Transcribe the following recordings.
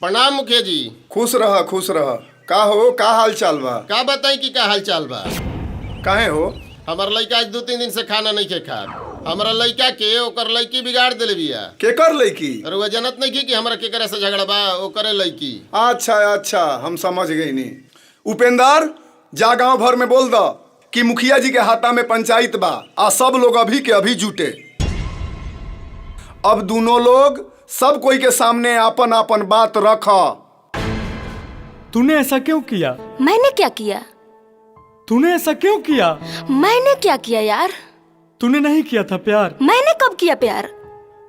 प्रणाम मुखिया जी। खुश रह खुश रह। का हो, का हाल चाल बा? का बताई कि का हाल चाल बा? काहे हो? हमार लड़का आज 2-3 दिन से खाना नहीं खे खा। हमारा लड़का के ओकर लड़की बिगाड़ देले बिया। केकर लड़की? और वह जनत नहीं कि हमरा केकरा से झगड़ा बा, ओकरे लड़की। अच्छा अच्छा, हम समझ गई नी। उपेंद्र, जा गांव भर में बोल द कि मुखिया जी के हाथा में पंचायत बा आ सब लोग अभी के अभी जुटे। अब दोनों लोग सब कोई के सामने आपन आपन बात रख। तूने ऐसा क्यों किया? मैंने क्या किया? तूने ऐसा क्यों किया? मैंने क्या किया यार? तूने नहीं किया था प्यार। मैंने कब किया प्यार?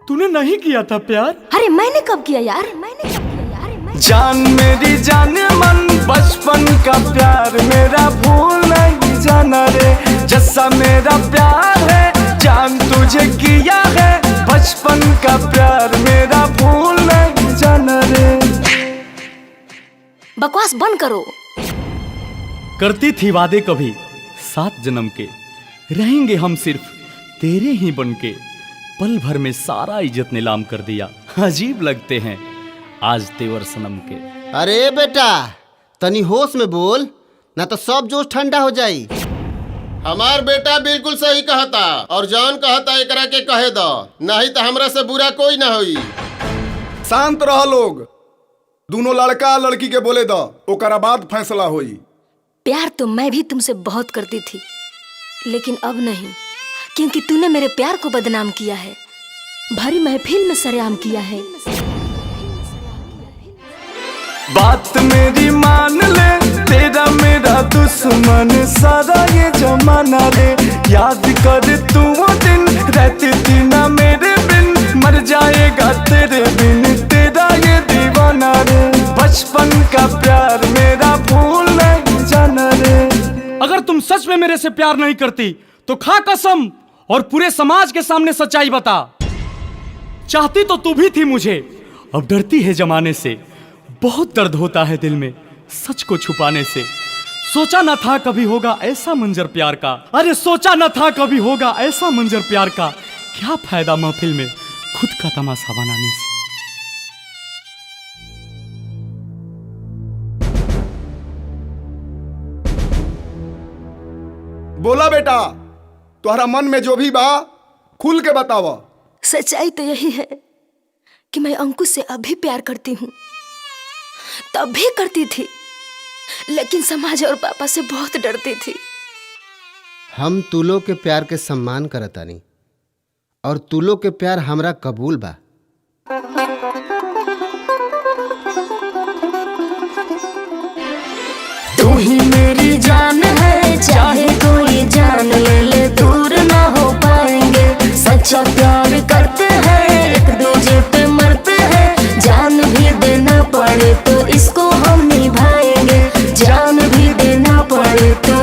तूने नहीं किया था प्यार। अरे मैंने कब किया यार? मैंने कब किया यार? जान मेरी जान मन बचपन का प्यार मेरा भूल नहीं जाना रे। जैसा मेरा प्यार है जान तुझे किया है, बचपन का प्यार मेरा भूल नहीं जाना रे। बकवास बंद करो। करती थी वादे कभी 7 जन्म के, रहेंगे हम सिर्फ तेरे ही बनके। पल भर में सारा इज्जत नीलाम कर दिया, अजीब लगते हैं आज तेवर सनम के। अरे बेटा तनी होश में बोल, ना तो सब जोश ठंडा हो जाई। हमार बेटा बिल्कुल सही कहता और जौन कहता एकरा के कहे दो, नहीं तो हमरा से बुरा कोई ना होई। शांत रह लोग। दोनों लड़का लड़की के बोले द, ओकरा बाद फैसला होई। प्यार तो मैं भी तुमसे बहुत करती थी, लेकिन अब नहीं, क्योंकि तूने मेरे प्यार को बदनाम किया है, भरी महफिल में सरेआम किया है। बात मेरी मान ले, तेरा मेरा दुश्मन सारा ये जमाना रे। याद कर तू वो दिन रहती थी ना मेरे बिन, मर जाएगा तेरे बिन तेरा ये दीवाना रे। बचपन का प्यार मेरा भूल नहीं जाना रे। अगर तुम सच में मेरे से प्यार नहीं करती तो खा कसम और पूरे समाज के सामने सच्चाई बता। चाहती तो तू भी थी मुझे, अब डरती है जमाने से। बहुत दर्द होता है दिल में सच को छुपाने से। सोचा न था कभी होगा ऐसा मंजर प्यार का। अरे सोचा न था कभी होगा ऐसा मंजर प्यार का। क्या फायदा महफिल में खुद का तमाशा बनाने से। बोला बेटा, तुम्हारा मन में जो भी बा खुल के बतावा। सच्चाई तो यही है कि मैं अंकुश से अभी प्यार करती हूँ, तब भी करती थी, लेकिन समाज और पापा से बहुत डरती थी। हम तू लोग के प्यार के सम्मान करतानी और तू लोग के प्यार हमरा कबूल बा। तू ही मेरी जान है, चाहे कोई जान ले ले, दूर ना हो पाएंगे। सच्चा प्यार करते हैं, एक दूजे पे मरते हैं। जान भी देना पड़े तो इसको हम निभाएंगे, जान भी देना पड़े तो